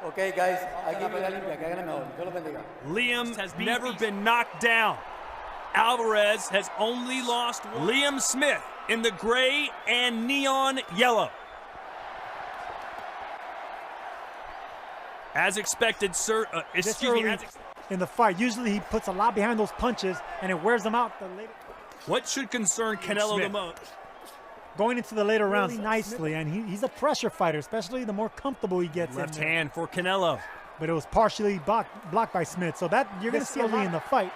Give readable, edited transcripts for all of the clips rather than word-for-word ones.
Okay, guys, hay que pegar limpia, que hagan mejor. Dios los bendiga. Liam has never been knocked down. Alvarez has only lost one. Liam Smith in the gray and neon yellow. As expected, sir. In the fight, usually he puts a lot behind those punches and it wears them out. What should concern Canelo the most? Going into the later rounds really nicely, and he's a pressure fighter, especially the more comfortable he gets. Left hand for Canelo. But it was partially blocked by Smith, so that you're going to see early in the fight.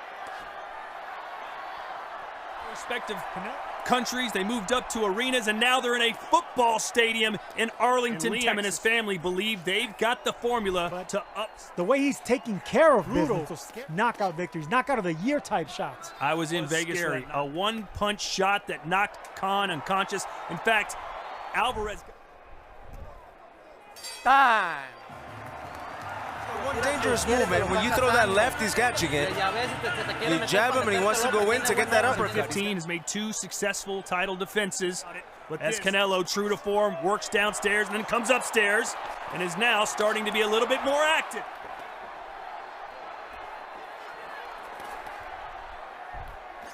Respective countries, they moved up to arenas, and now they're in a football stadium in Arlington. Liam and his family believe they've got the formula to up. The way he's taking care of business, knockout victories, knockout of the year type shots. I was in Vegas, a one-punch shot that knocked Khan unconscious. In fact, Alvarez. Time. One dangerous movement, when you throw that left, he's catching it. You jab him and he wants to go in to get that uppercut. 15 has made 2 successful title defenses. As Canelo, true to form, works downstairs and then comes upstairs and is now starting to be a little bit more active.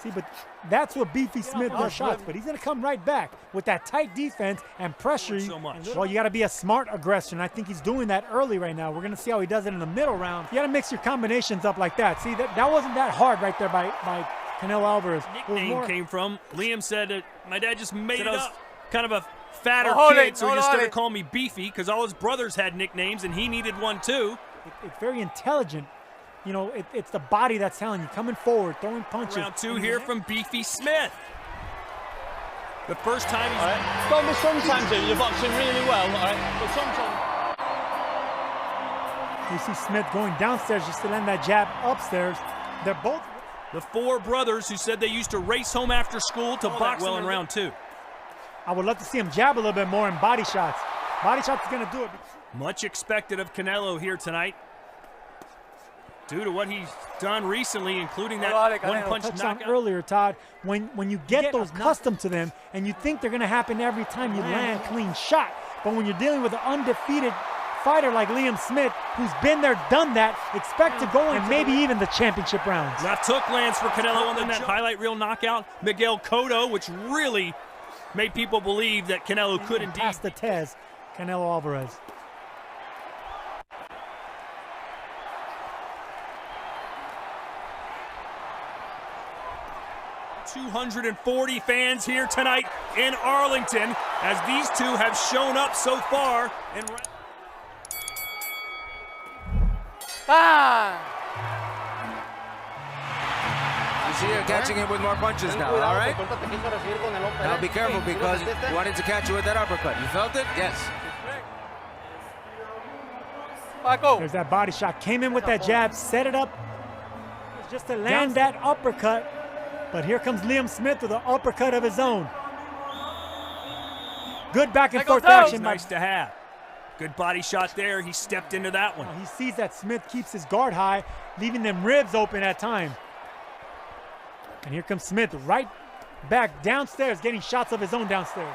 See, but that's what Beefy Smith does shots, but he's going to come right back with that tight defense and pressure. So much. Well, you got to be a smart aggressor, and I think he's doing that early right now. We're going to see how he does it in the middle round. You got to mix your combinations up like that. See, that wasn't that hard right there by Canelo Alvarez. Nickname came from, Liam said, my dad just made it up. Kind of a fatter kid, so he just started calling me Beefy because all his brothers had nicknames, and he needed one too. It's very intelligent. You know, it's the body that's telling you, coming forward, throwing punches. Round 2 here from Beefy Smith. The first time he's... Sometimes you're boxing really well, all right? But sometimes... You see Smith going downstairs just to land that jab upstairs. They're both... The 4 brothers who said they used to race home after school to box well in round 2. I would love to see him jab a little bit more in body shots. Body shots is going to do it. Much expected of Canelo here tonight, due to what he's done recently, including that one-punch knockout. Earlier, Todd, when you get those accustomed to them and you think they're going to happen every time you land a clean shot, but when you're dealing with an undefeated fighter like Liam Smith, who's been there, done that, expect to go in maybe even the championship rounds. Left hook lands for Canelo, and then that highlight reel knockout, Miguel Cotto, which really made people believe that Canelo could indeed pass the Tez, Canelo Alvarez. 240 fans here tonight in Arlington as these two have shown up so far. You see her catching him with more punches now, all right? Now be careful because he wanted to catch you with that uppercut. You felt it? Yes. There's that body shot. Came in with that jab, set it up just to land that uppercut. But here comes Liam Smith with an uppercut of his own. Good back and forth action. Nice to have. Good body shot there. He stepped into that one. He sees that Smith keeps his guard high, leaving them ribs open at time. And here comes Smith right back downstairs, getting shots of his own downstairs.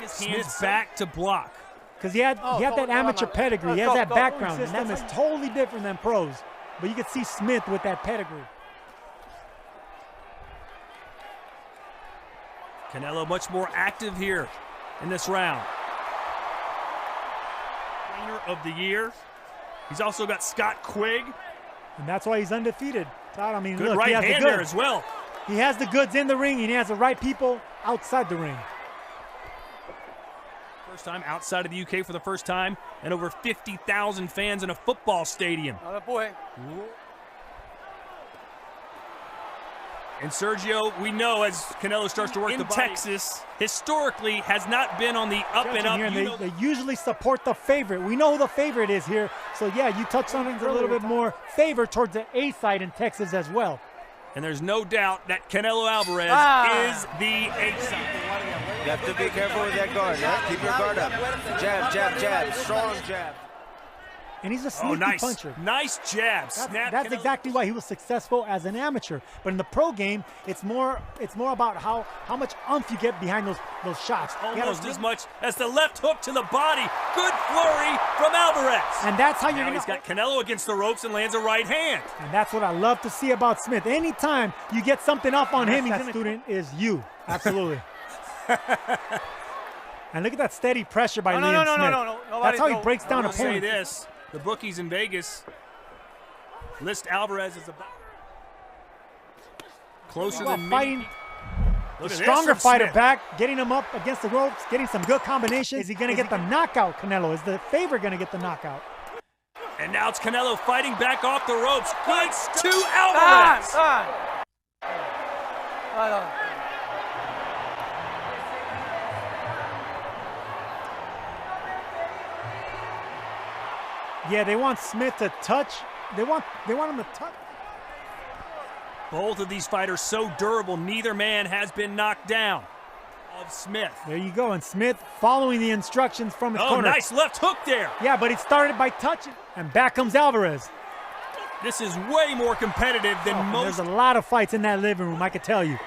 Smith's back to block. Because he had that amateur pedigree. He has that background. And that is totally different than pros. But you can see Smith with that pedigree. Canelo much more active here in this round. Trainer of the year. He's also got Scott Quigg. And that's why he's undefeated. Todd, I mean, good look, right he has hand the goods there as well. He has the goods in the ring, and he has the right people outside the ring. First time outside of the UK for the first time, and over 50,000 fans in a football stadium. And Sergio, we know as Canelo starts to work in Texas, historically has not been on the up and up. Here, they usually support the favorite. We know who the favorite is here. So yeah, you touched on it a little bit more favor towards the A side in Texas as well. And there's no doubt that Canelo Alvarez is the A side. You have to be careful with that guard, right? Keep your guard up. Jab, jab, jab, strong jab. And he's a sneaky puncher. Nice jab. That's exactly why he was successful as an amateur. But in the pro game, it's more about how much oomph you get behind those shots. Almost as much as the left hook to the body. Good flurry from Alvarez. And that's how you're going to... He's got Canelo against the ropes and lands a right hand. And that's what I love to see about Smith. Anytime you get something off on him, that student is you. Absolutely. And look at that steady pressure by Liam Smith. No. That's how he breaks down opponents. Say this. The bookies in Vegas list Alvarez as closer than fighting the stronger fighter back, getting him up against the ropes, getting some good combinations. Is he going to get the knockout, Canelo? Is the favorite going to get the knockout? And now it's Canelo fighting back off the ropes. Fights to Alvarez. Yeah, they want Smith to touch. They want him to touch. Both of these fighters so durable, neither man has been knocked down. Of Smith. There you go, and Smith following the instructions from his corner. Oh, nice left hook there. Yeah, but it started by touching, and back comes Alvarez. This is way more competitive than most. There's a lot of fights in that living room, I can tell you.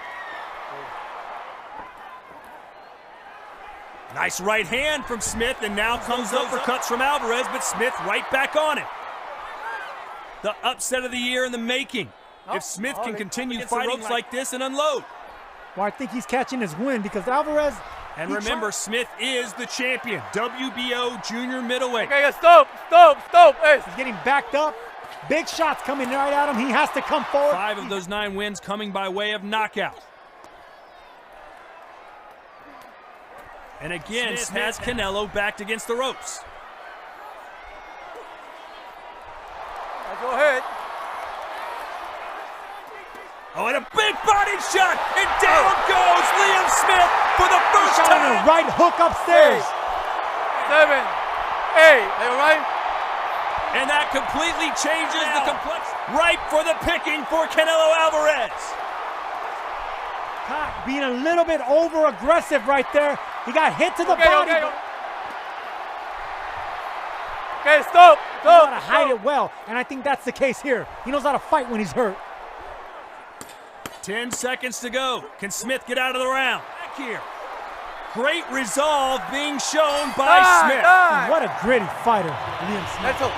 Nice right hand from Smith, and now comes uppercuts from Alvarez, but Smith right back on it. The upset of the year in the making. If Smith can continue fighting like this and unload. Well, I think he's catching his wind because Alvarez... And remember, Smith is the champion, WBO junior middleweight. Okay, stop. Hey. He's getting backed up. Big shots coming right at him. He has to come forward. 5 of those 9 wins coming by way of knockout. And again, Smith has Canelo backed against the ropes. Go ahead. Oh, and a big body shot, and down goes Liam Smith for the first time. A right hook upstairs. 7, 8. Are you all right? And that completely changes the complexity. Ripe for the picking for Canelo Alvarez. Being a little bit over-aggressive right there. He got hit to the body. Okay, stop. He knows how to hide it well, and I think that's the case here. He knows how to fight when he's hurt. 10 seconds to go. Can Smith get out of the round? Back here. Great resolve being shown by Smith. What a gritty fighter, Liam Smith. That's all.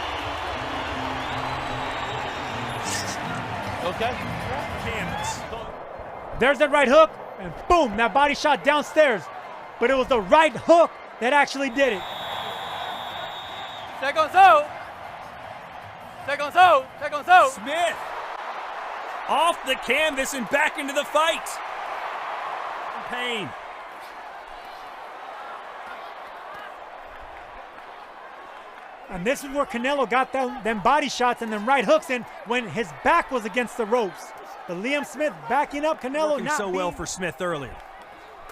Okay. Canvas. There's that right hook, and boom, that body shot downstairs. But it was the right hook that actually did it. Seconds out. Smith off the canvas and back into the fight. Pain. And this is where Canelo got them body shots and them right hooks in when his back was against the ropes. But Liam Smith backing up Canelo. Working so well for Smith earlier.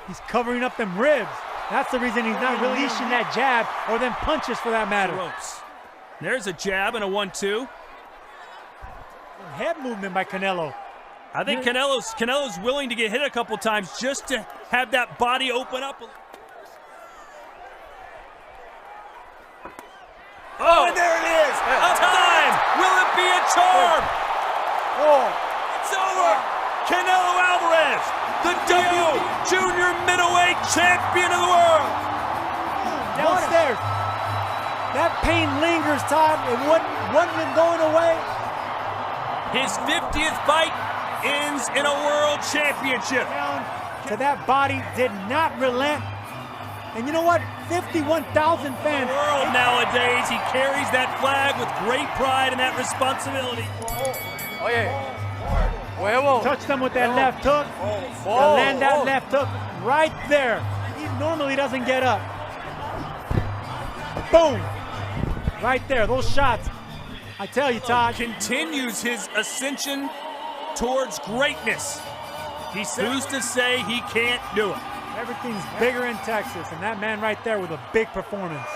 He's covering up them ribs. That's the reason he's not releasing that jab or them punches for that matter. Ropes. There's a jab and a 1-2. Head movement by Canelo. I think Canelo's willing to get hit a couple times just to have that body open up. Oh, and there it is! A time! Will it be a charm? It's over! Canelo Alvarez, the WBO junior middleweight champion of the world! Downstairs. That pain lingers, Todd. It wasn't been going away. His 50th fight ends in a world championship. Down to that body, did not relent. And you know what? 51,000 fans. The world nowadays, he carries that flag with great pride and that responsibility. Oh, yeah. Huevo. Touch them with that left hook. Land that left hook right there. He normally doesn't get up. Boom. Right there, those shots. I tell you, Todd. Continues his ascension towards greatness. Who's to say he can't do it? Everything's bigger in Texas, and that man right there with a big performance.